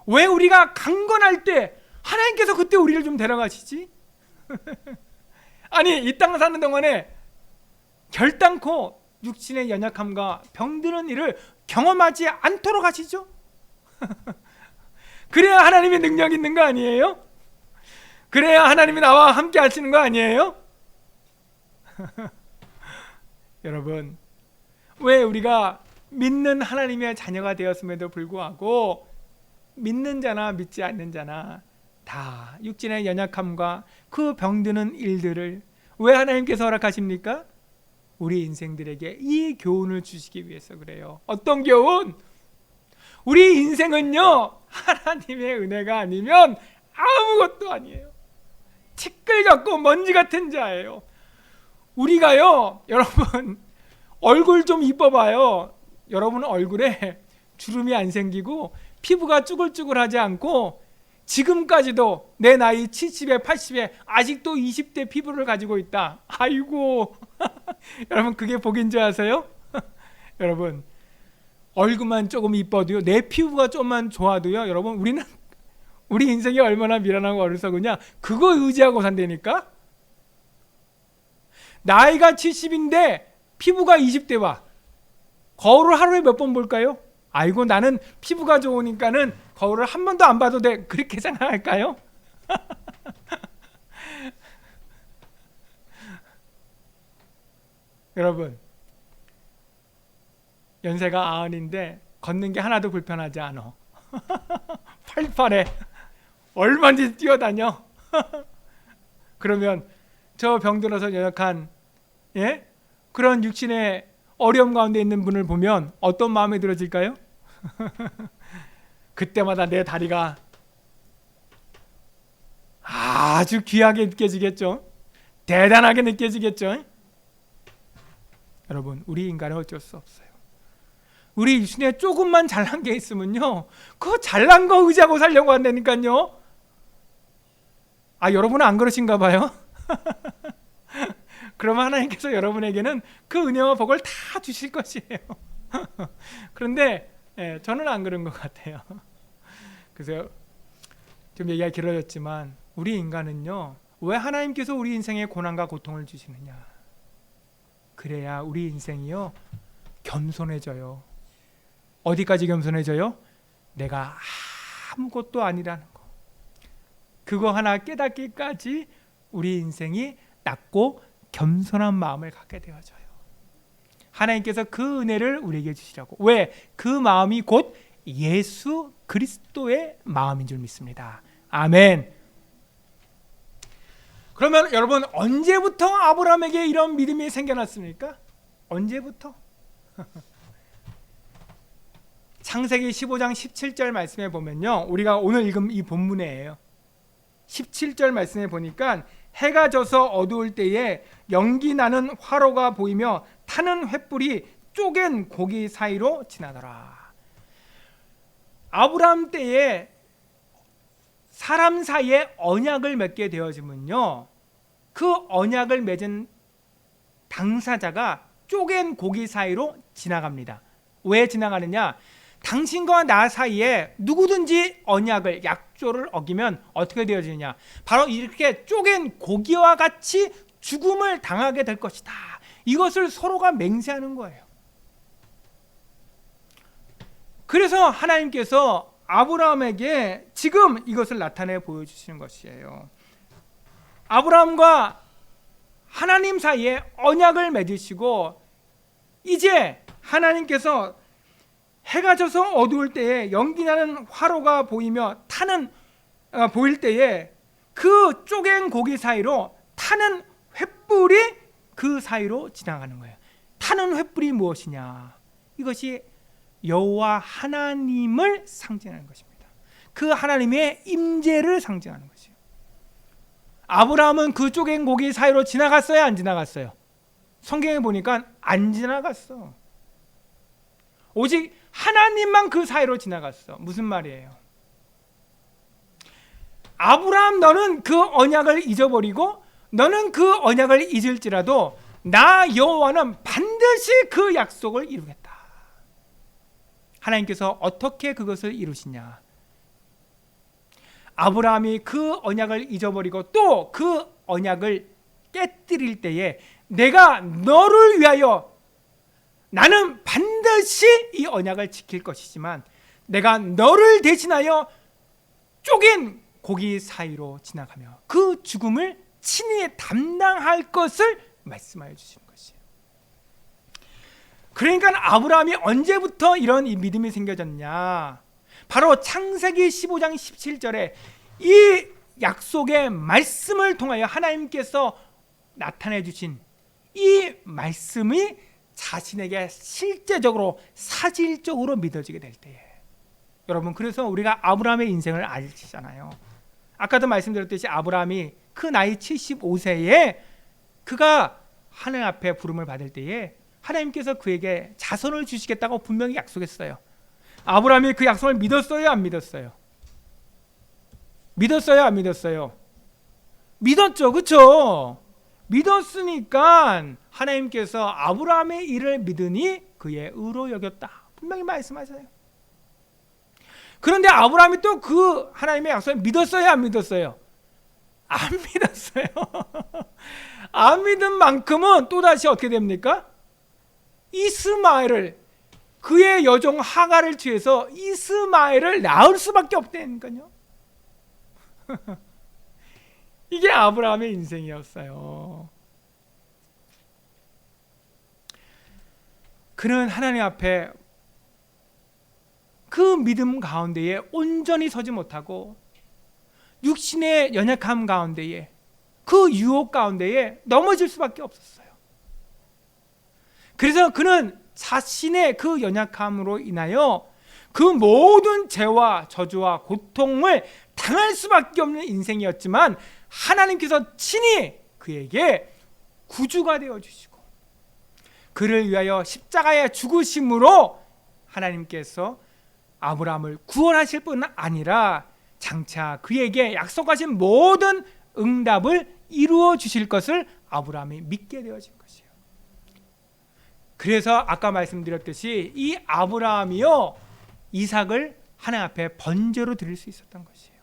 왜 우리가 강건할 때 하나님께서 그때 우리를 좀 데려가시지? 아니, 이 땅 사는 동안에 결단코 육신의 연약함과 병드는 일을 경험하지 않도록 하시죠? 그래야 하나님의 능력이 있는 거 아니에요? 그래야 하나님이 나와 함께 하시는 거 아니에요? 여러분, 왜 우리가 믿는 하나님의 자녀가 되었음에도 불구하고 믿는 자나 믿지 않는 자나 다 육신의 연약함과 그 병드는 일들을 왜 하나님께서 허락하십니까? 우리 인생들에게 이 교훈을 주시기 위해서 그래요. 어떤 교훈? 우리 인생은요 하나님의 은혜가 아니면 아무것도 아니에요. 티끌 같고 먼지 같은 자예요. 우리가요, 여러분 얼굴 좀 이뻐봐요. 여러분 얼굴에 주름이 안 생기고 피부가 쭈글쭈글하지 않고 지금까지도 내 나이 70에 80에 아직도 20대 피부를 가지고 있다. 아이고 여러분, 그게 복인 줄 아세요? 여러분, 얼굴만 조금 이뻐도요, 내 피부가 좀만 좋아도요, 여러분 우리 인생이 얼마나 미련하고 어리석으냐, 그거 의지하고 산다니까. 나이가 70인데 피부가 20대와 거울을 하루에 몇 번 볼까요? 아이고, 나는 피부가 좋으니까는 거울을 한 번도 안 봐도 돼, 그렇게 생각할까요? 여러분, 연세가 90인데 걷는 게 하나도 불편하지 않아. 팔팔해. 얼마든지 뛰어다녀. 그러면 저 병들어서 연약한, 예? 그런 육신의 어려움 가운데 있는 분을 보면 어떤 마음이 들어질까요? 그때마다 내 다리가 아주 귀하게 느껴지겠죠. 대단하게 느껴지겠죠. 여러분, 우리 인간은 어쩔 수 없어요. 우리 육신에 조금만 잘난 게 있으면요, 그 잘난 거 의지하고 살려고 한다니까요. 아, 여러분은 안 그러신가 봐요. 그러면 하나님께서 여러분에게는 그 은혜와 복을 다 주실 것이에요. 그런데 저는 안 그런 것 같아요. 그래서 좀 얘기가 길어졌지만, 우리 인간은요, 왜 하나님께서 우리 인생에 고난과 고통을 주시느냐, 그래야 우리 인생이요 겸손해져요. 어디까지 겸손해져요? 내가 아무것도 아니라는 거, 그거 하나 깨닫기까지 우리 인생이 낮고 겸손한 마음을 갖게 되어져요. 하나님께서 그 은혜를 우리에게 주시라고. 왜? 그 마음이 곧 예수 그리스도의 마음인 줄 믿습니다. 아멘. 그러면 여러분, 언제부터 아브라함에게 이런 믿음이 생겨났습니까? 언제부터? 창세기 15장 17절 말씀에 보면요, 우리가 오늘 읽은 이 본문이에요. 17절 말씀에 보니까 해가 져서 어두울 때에 연기 나는 화로가 보이며 타는 횃불이 쪼갠 고기 사이로 지나더라. 아브라함 때에 사람 사이에 언약을 맺게 되어지면요, 그 언약을 맺은 당사자가 쪼갠 고기 사이로 지나갑니다. 왜 지나가느냐? 당신과 나 사이에 누구든지 언약을, 약조를 어기면 어떻게 되어지느냐? 바로 이렇게 쪼갠 고기와 같이 죽음을 당하게 될 것이다. 이것을 서로가 맹세하는 거예요. 그래서 하나님께서 아브라함에게 지금 이것을 나타내 보여주시는 것이에요. 아브라함과 하나님 사이에 언약을 맺으시고, 이제 하나님께서 해가 져서 어두울 때에 연기나는 화로가 보이며 보일 때에 그 쪼갠 고기 사이로 타는 횃불이 그 사이로 지나가는 거예요. 타는 횃불이 무엇이냐? 이것이 여호와 하나님을 상징하는 것입니다. 그 하나님의 임재를 상징하는 것이에요. 아브라함은 그 쪼갠 고기 사이로 지나갔어요, 안 지나갔어요? 성경에 보니까 안 지나갔어. 오직 하나님만 그 사이로 지나갔어. 무슨 말이에요? 아브라함, 너는 그 언약을 잊어버리고 너는 그 언약을 잊을지라도 나 여호와는 반드시 그 약속을 이루겠다. 하나님께서 어떻게 그것을 이루시냐? 아브라함이 그 언약을 잊어버리고 또 그 언약을 깨뜨릴 때에 내가 너를 위하여, 나는 반드시 이 언약을 지킬 것이지만 내가 너를 대신하여 쪼갠 고기 사이로 지나가며 그 죽음을 친히 담당할 것을 말씀하여 주시는 것이에요. 그러니까 아브라함이 언제부터 이런 믿음이 생겨졌냐? 바로 창세기 15장 17절에 이 약속의 말씀을 통하여 하나님께서 나타내 주신 이 말씀이 자신에게 실제적으로 사실적으로 믿어지게 될 때에, 여러분, 그래서 우리가 아브라함의 인생을 아시잖아요. 아까도 말씀드렸듯이 아브라함이 그 나이 75세에 그가 하나님 앞에 부름을 받을 때에 하나님께서 그에게 자손을 주시겠다고 분명히 약속했어요. 아브라함이 그 약속을 믿었어요, 안 믿었어요? 믿었어요, 안 믿었어요? 믿었죠, 그렇죠? 믿었으니까 하나님께서 아브라함의 일을 믿으니 그의 의로 여겼다, 분명히 말씀하세요. 그런데 아브라함이 또 그 하나님의 약속을 믿었어요, 안 믿었어요? 안 믿었어요. 안 믿은 만큼은 또다시 어떻게 됩니까? 이스마엘을, 그의 여종 하갈을 취해서 이스마엘을 낳을 수밖에 없다니까요. 이게 아브라함의 인생이었어요. 그는 하나님 앞에 그 믿음 가운데에 온전히 서지 못하고 육신의 연약함 가운데에, 그 유혹 가운데에 넘어질 수밖에 없었어요. 그래서 그는 자신의 그 연약함으로 인하여 그 모든 죄와 저주와 고통을 당할 수밖에 없는 인생이었지만, 하나님께서 친히 그에게 구주가 되어주시고 그를 위하여 십자가의 죽으심으로 하나님께서 아브라함을 구원하실 뿐 아니라 장차 그에게 약속하신 모든 응답을 이루어 주실 것을 아브라함이 믿게 되어진 것이에요. 그래서 아까 말씀드렸듯이 이 아브라함이요, 이삭을 하나님 앞에 번제로 드릴 수 있었던 것이에요.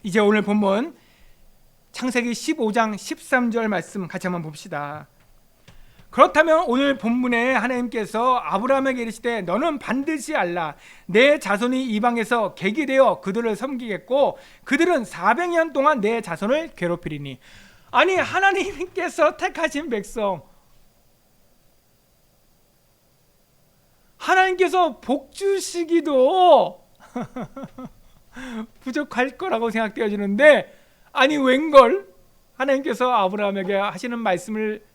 이제 오늘 본문 창세기 15장 13절 말씀 같이 한번 봅시다. 그렇다면 오늘 본문에 하나님께서 아브라함에게 이르시되 너는 반드시 알라, 내 자손이 이방에서 객이 되어 그들을 섬기겠고 그들은 400년 동안 내 자손을 괴롭히리니. 아니, 하나님께서 택하신 백성, 하나님께서 복 주시기도 부족할 거라고 생각되어지는데, 아니 웬걸 하나님께서 아브라함에게 하시는 말씀을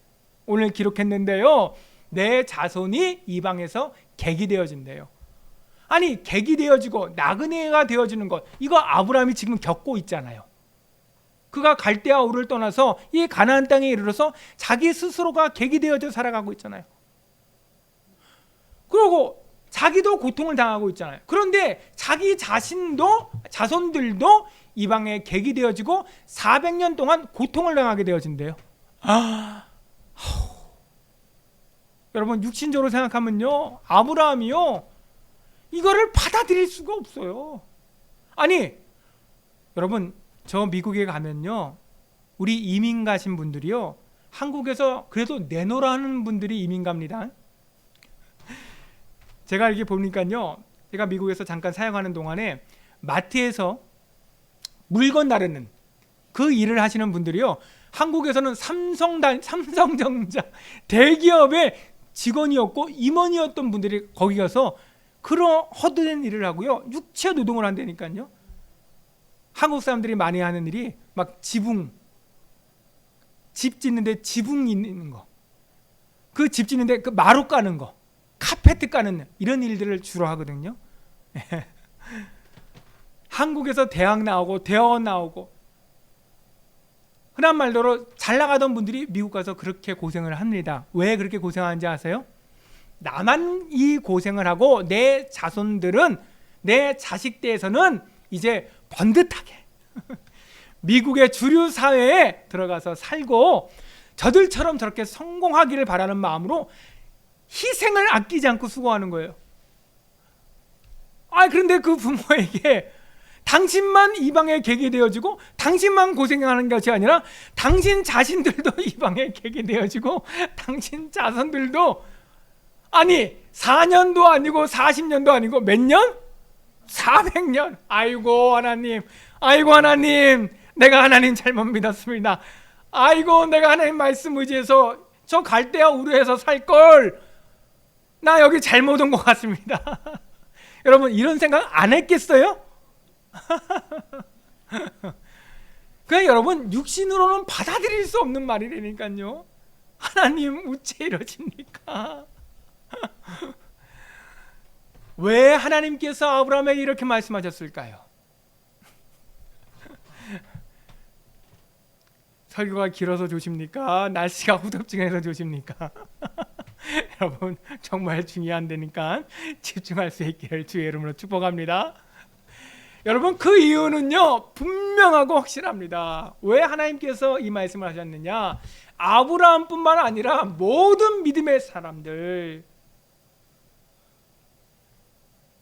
오늘 기록했는데요, 내 자손이 이방에서 객이 되어진대요. 아니, 객이 되어지고 나그네가 되어지는 것, 이거 아브라함이 지금 겪고 있잖아요. 그가 갈대아 우를 떠나서 이 가나안 땅에 이르러서 자기 스스로가 객이 되어져 살아가고 있잖아요. 그리고 자기도 고통을 당하고 있잖아요. 그런데 자기 자신도, 자손들도 이방에 객이 되어지고 400년 동안 고통을 당하게 되어진대요. 여러분, 육신적으로 생각하면요, 아브라함이요, 이거를 받아들일 수가 없어요. 아니, 여러분, 저 미국에 가면요, 우리 이민 가신 분들이요, 한국에서 그래도 내놓으라는 분들이 이민 갑니다. 제가 이렇게 보니까요, 제가 미국에서 잠깐 사역하는 동안에 마트에서 물건 나르는 그 일을 하시는 분들이요, 한국에서는 삼성전자 대기업의 직원이었고 임원이었던 분들이 거기 가서 그런 헛된 일을 하고요, 육체 노동을 한다니까요. 한국 사람들이 많이 하는 일이 막 지붕, 집 짓는데 지붕 있는 거, 그 집 짓는데 그 마루 까는 거, 카페트 까는 이런 일들을 주로 하거든요. 한국에서 대학 나오고 대학원 나오고 흔한 말대로 잘 나가던 분들이 미국 가서 그렇게 고생을 합니다. 왜 그렇게 고생하는지 아세요? 나만 이 고생을 하고 내 자손들은, 내 자식대에서는 이제 번듯하게 미국의 주류 사회에 들어가서 살고 저들처럼 저렇게 성공하기를 바라는 마음으로 희생을 아끼지 않고 수고하는 거예요. 그런데 그 부모에게 당신만 이방에 객이 되어지고 당신만 고생하는 것이 아니라 당신 자신들도 이방에 객이 되어지고 당신 자손들도, 아니 4년도 아니고 40년도 아니고 몇 년? 400년. 아이고 하나님, 아이고 하나님, 내가 하나님 잘못 믿었습니다. 아이고, 내가 하나님 말씀 의지해서 저 갈대아 우르에서 살걸, 나 여기 잘못 온 것 같습니다. 여러분, 이런 생각 안 했겠어요? 그냥 여러분, 육신으로는 받아들일 수 없는 말이라니까요. 하나님 어째 이러십니까? 왜 하나님께서 아브라함에게 이렇게 말씀하셨을까요? 설교가 길어서 좋습니까? 날씨가 후덥지근해서 좋습니까? 여러분, 정말 중요한 데니까 집중할 수 있기를 주의 이름으로 축복합니다. 여러분, 그 이유는요 분명하고 확실합니다. 왜 하나님께서 이 말씀을 하셨느냐? 아브라함뿐만 아니라 모든 믿음의 사람들,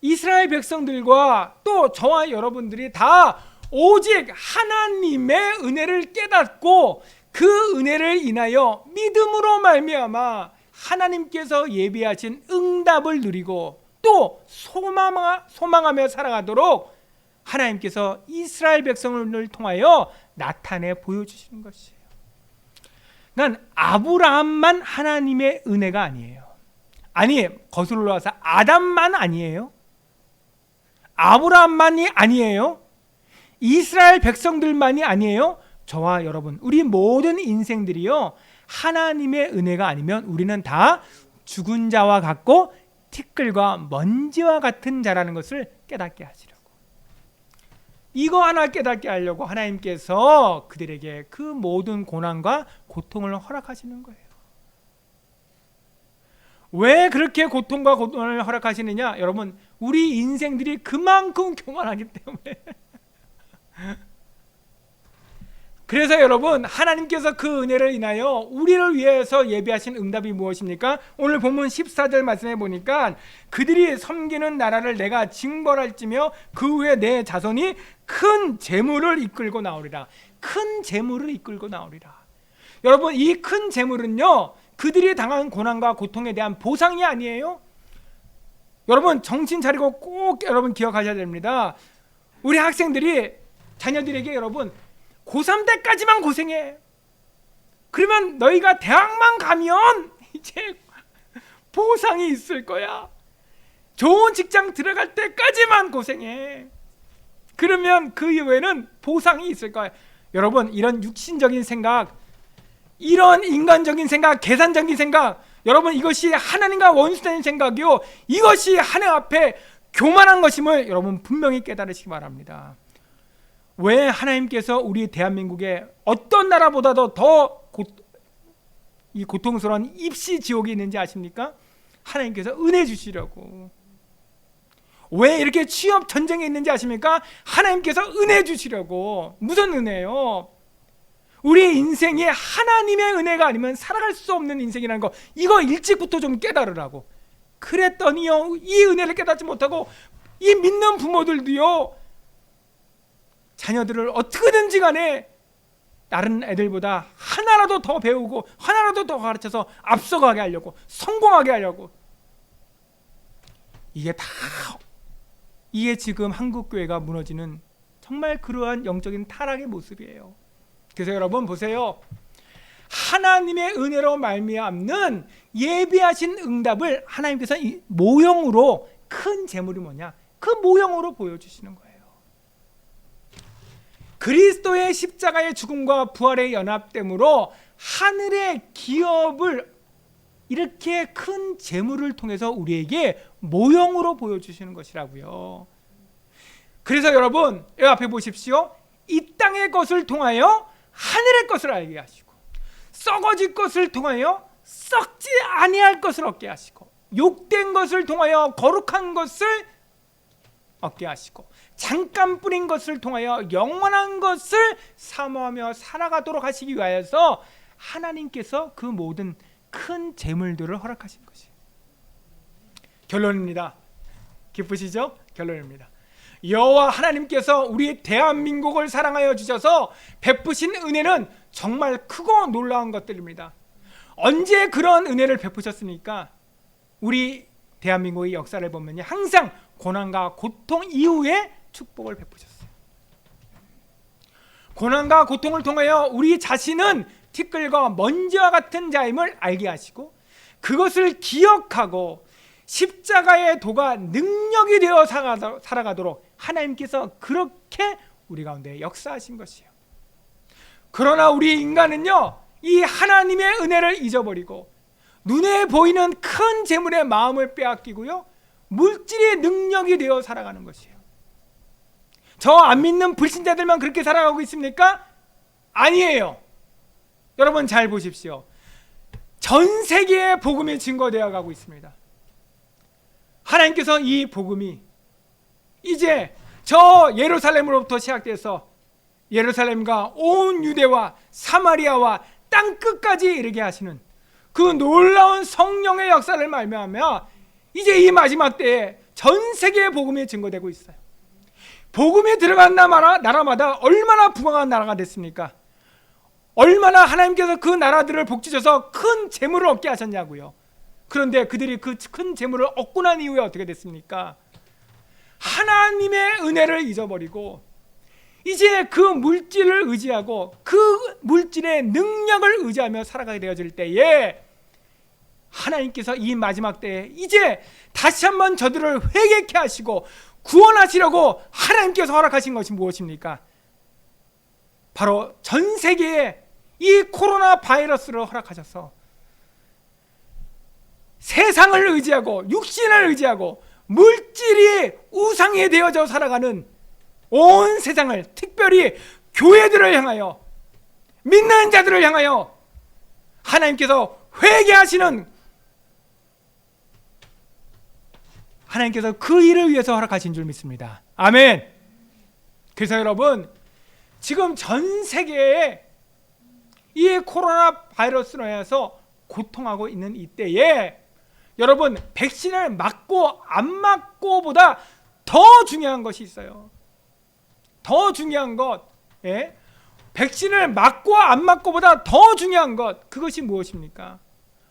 이스라엘 백성들과 또 저와 여러분들이 다 오직 하나님의 은혜를 깨닫고 그 은혜를 인하여 믿음으로 말미암아 하나님께서 예비하신 응답을 누리고 또 소망하며 살아가도록 하나님께서 이스라엘 백성을 통하여 나타내 보여주시는 것이에요. 그러니까 아브라함만 하나님의 은혜가 아니에요. 아니, 거슬러 올라와서 아담만 아니에요. 아브라함만이 아니에요. 이스라엘 백성들만이 아니에요. 저와 여러분, 우리 모든 인생들이요, 하나님의 은혜가 아니면 우리는 다 죽은 자와 같고 티끌과 먼지와 같은 자라는 것을 깨닫게 하시려고, 이거 하나 깨닫게 하려고 하나님께서 그들에게 그 모든 고난과 고통을 허락하시는 거예요. 왜 그렇게 고통과 고통을 허락하시느냐? 여러분, 우리 인생들이 그만큼 교만하기 때문에 그래서 여러분, 하나님께서 그 은혜를 인하여 우리를 위해서 예비하신 응답이 무엇입니까? 오늘 본문 14절 말씀해 보니까 그들이 섬기는 나라를 내가 징벌할지며 그 후에 내 자손이 큰 재물을 이끌고 나오리라. 큰 재물을 이끌고 나오리라. 여러분, 이 큰 재물은요, 그들이 당한 고난과 고통에 대한 보상이 아니에요. 여러분, 정신 차리고 꼭 여러분 기억하셔야 됩니다. 우리 학생들이 자녀들에게 여러분, 고3 때까지만 고생해. 그러면 너희가 대학만 가면 이제 보상이 있을 거야. 좋은 직장 들어갈 때까지만 고생해. 그러면 그 이후에는 보상이 있을 거야. 여러분, 이런 육신적인 생각, 이런 인간적인 생각, 계산적인 생각, 여러분, 이것이 하나님과 원수되는 생각이요, 이것이 하나님 앞에 교만한 것임을 여러분 분명히 깨달으시기 바랍니다. 왜 하나님께서 우리 대한민국에 어떤 나라보다도 더 이 고통스러운 입시 지옥이 있는지 아십니까? 하나님께서 은혜 주시려고. 왜 이렇게 취업 전쟁이 있는지 아십니까? 하나님께서 은혜 주시려고. 무슨 은혜요? 우리 인생이 하나님의 은혜가 아니면 살아갈 수 없는 인생이라는 거, 이거 일찍부터 좀 깨달으라고. 그랬더니요, 이 은혜를 깨닫지 못하고 이 믿는 부모들도요, 자녀들을 어떻게든지 간에 다른 애들보다 하나라도 더 배우고 하나라도 더 가르쳐서 앞서가게 하려고, 성공하게 하려고. 이게 지금 한국교회가 무너지는 정말 그러한 영적인 타락의 모습이에요. 그래서 여러분 보세요. 하나님의 은혜로 말미암는 예비하신 응답을 하나님께서 이 모형으로, 큰 재물이 뭐냐, 그 모형으로 보여주시는 거예요. 그리스도의 십자가의 죽음과 부활의 연합됨으로 하늘의 기업을 이렇게 큰 재물을 통해서 우리에게 모형으로 보여주시는 것이라고요. 그래서 여러분, 여기 앞에 보십시오. 이 땅의 것을 통하여 하늘의 것을 알게 하시고, 썩어질 것을 통하여 썩지 아니할 것을 얻게 하시고, 욕된 것을 통하여 거룩한 것을 얻게 하시고, 잠깐 뿌린 것을 통하여 영원한 것을 사모하며 살아가도록 하시기 위하여서 하나님께서 그 모든 큰 재물들을 허락하신 것이에요. 결론입니다. 기쁘시죠? 결론입니다. 여호와 하나님께서 우리 대한민국을 사랑하여 주셔서 베푸신 은혜는 정말 크고 놀라운 것들입니다. 언제 그런 은혜를 베푸셨습니까? 우리 대한민국의 역사를 보면 항상 고난과 고통 이후에 축복을 베푸셨어요. 고난과 고통을 통하여 우리 자신은 티끌과 먼지와 같은 자임을 알게 하시고, 그것을 기억하고 십자가의 도가 능력이 되어 살아가도록 하나님께서 그렇게 우리 가운데 역사하신 것이에요. 그러나 우리 인간은요, 이 하나님의 은혜를 잊어버리고 눈에 보이는 큰 재물의 마음을 빼앗기고요, 물질의 능력이 되어 살아가는 것이에요. 저 안 믿는 불신자들만 그렇게 살아가고 있습니까? 아니에요. 여러분 잘 보십시오. 전 세계에 복음이 증거되어 가고 있습니다. 하나님께서 이 복음이 이제 저 예루살렘으로부터 시작돼서 예루살렘과 온 유대와 사마리아와 땅 끝까지 이르게 하시는 그 놀라운 성령의 역사를 말미암아 이제 이 마지막 때에 전 세계에 복음이 증거되고 있어요. 복음이 들어간 나라마다 얼마나 부강한 나라가 됐습니까? 얼마나 하나님께서 그 나라들을 복주셔서 큰 재물을 얻게 하셨냐고요. 그런데 그들이 그 큰 재물을 얻고 난 이후에 어떻게 됐습니까? 하나님의 은혜를 잊어버리고 이제 그 물질을 의지하고 그 물질의 능력을 의지하며 살아가게 되어질 때에 하나님께서 이 마지막 때에 이제 다시 한번 저들을 회개케 하시고 구원하시려고 하나님께서 허락하신 것이 무엇입니까? 바로 전 세계에 이 코로나 바이러스를 허락하셔서 세상을 의지하고 육신을 의지하고 물질이 우상이 되어져 살아가는 온 세상을, 특별히 교회들을 향하여, 믿는 자들을 향하여 하나님께서 회개하시는, 하나님께서 그 일을 위해서 허락하신 줄 믿습니다. 아멘. 그래서 여러분, 지금 전 세계에 이 코로나 바이러스로 인해서 고통하고 있는 이때에 여러분, 백신을 맞고 안 맞고보다 더 중요한 것이 있어요. 더 중요한 것, 백신을 맞고 안 맞고보다 더 중요한 것, 그것이 무엇입니까?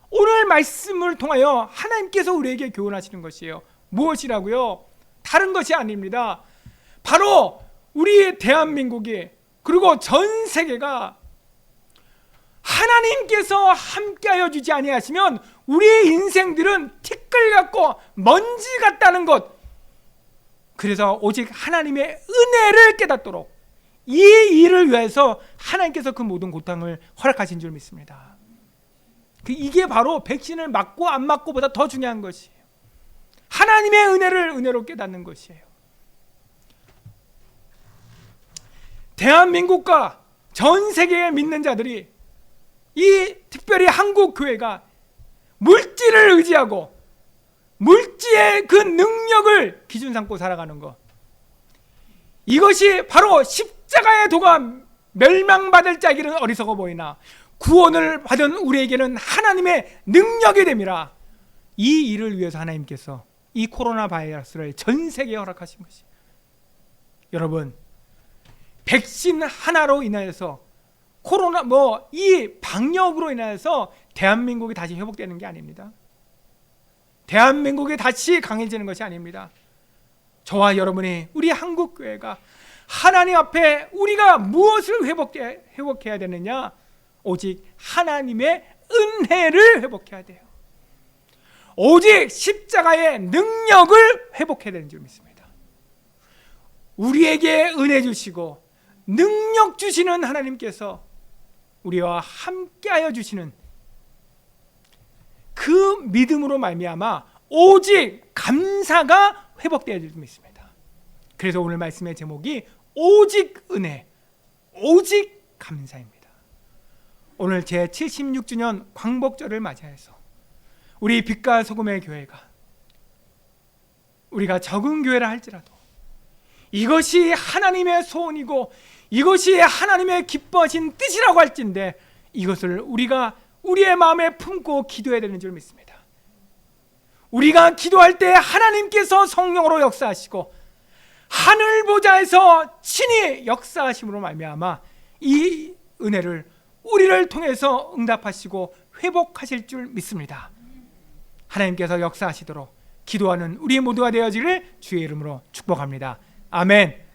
오늘 말씀을 통하여 하나님께서 우리에게 교훈하시는 것이에요. 무엇이라고요? 다른 것이 아닙니다. 바로 우리 대한민국이, 그리고 전 세계가 하나님께서 함께하여 주지 아니하시면 우리의 인생들은 티끌 같고 먼지 같다는 것. 그래서 오직 하나님의 은혜를 깨닫도록 이 일을 위해서 하나님께서 그 모든 고통을 허락하신 줄 믿습니다. 이게 바로 백신을 맞고 안 맞고보다 더 중요한 것이에요. 하나님의 은혜를 은혜로 깨닫는 것이에요. 대한민국과 전 세계의 믿는 자들이, 이 특별히 한국 교회가 물질을 의지하고 물질의 그 능력을 기준 삼고 살아가는 것, 이것이 바로 십자가의 도가 멸망받을 자에게는 어리석어 보이나 구원을 받은 우리에게는 하나님의 능력이 됨이라. 이 일을 위해서 하나님께서 이 코로나 바이러스를 전 세계에 허락하신 것이, 여러분, 백신 하나로 인해서 코로나 이 방역으로 인해서 대한민국이 다시 회복되는 게 아닙니다. 대한민국이 다시 강해지는 것이 아닙니다. 저와 여러분이, 우리 한국교회가 하나님 앞에 우리가 무엇을 회복해야 되느냐? 오직 하나님의 은혜를 회복해야 돼요. 오직 십자가의 능력을 회복해야 되는 줄 믿습니다. 우리에게 은혜 주시고 능력 주시는 하나님께서 우리와 함께하여 주시는 그 믿음으로 말미암아 오직 감사가 회복되어야 줄 믿습니다. 그래서 오늘 말씀의 제목이 오직 은혜, 오직 감사입니다. 오늘 제 76주년 광복절을 맞이해서 우리 빛과 소금의 교회가, 우리가 적은 교회라 할지라도 이것이 하나님의 소원이고 이것이 하나님의 기뻐하신 뜻이라고 할진데 이것을 우리가 우리의 마음에 품고 기도해야 되는 줄 믿습니다. 우리가 기도할 때 하나님께서 성령으로 역사하시고 하늘 보좌에서 친히 역사하심으로 말미암아 이 은혜를 우리를 통해서 응답하시고 회복하실 줄 믿습니다. 하나님께서 역사하시도록 기도하는 우리 모두가 되어지기를 주의 이름으로 축복합니다. 아멘.